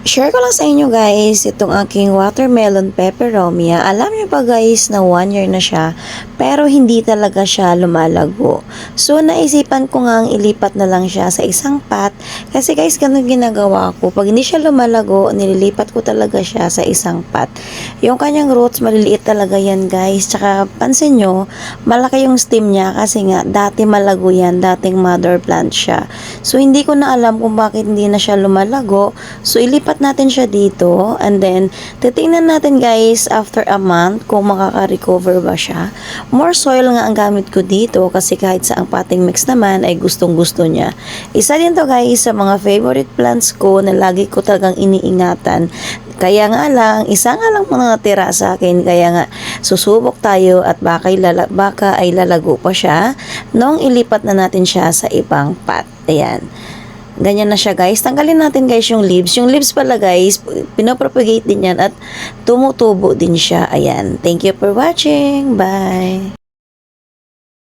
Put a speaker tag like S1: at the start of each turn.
S1: Share ko lang sa inyo guys, itong aking watermelon peperomia. Alam niyo pa guys na 1 year na siya, pero hindi talaga siya lumalago. So naisipan ko nga ilipat na lang siya sa isang pot, kasi guys ganun ginagawa ko. Pag hindi siya lumalago, nililipat ko talaga siya sa isang pot. Yung kanyang roots, maliliit talaga yan guys. Tsaka pansin nyo, malaki yung stem niya kasi nga dati malago yan, dating mother plant siya. So hindi ko na alam kung bakit hindi na siya lumalago. So ilipat natin siya dito and then titingnan natin guys after a month kung makaka-recover ba siya. More soil nga ang gamit ko dito kasi kahit sa ang potting mix naman ay gustong gusto niya. Isa din to guys sa mga favorite plants ko na lagi ko talagang iniingatan. Kaya nga lang, isa nga lang mga tira sa akin, kaya nga susubok tayo at baka ay lalago pa siya nung ilipat na natin siya sa ibang pot. Ayan. Ganyan na siya guys. Tanggalin natin guys yung leaves. Yung leaves pala guys, pinapropagate din yan at tumutubo din siya. Ayan. Thank you for watching. Bye!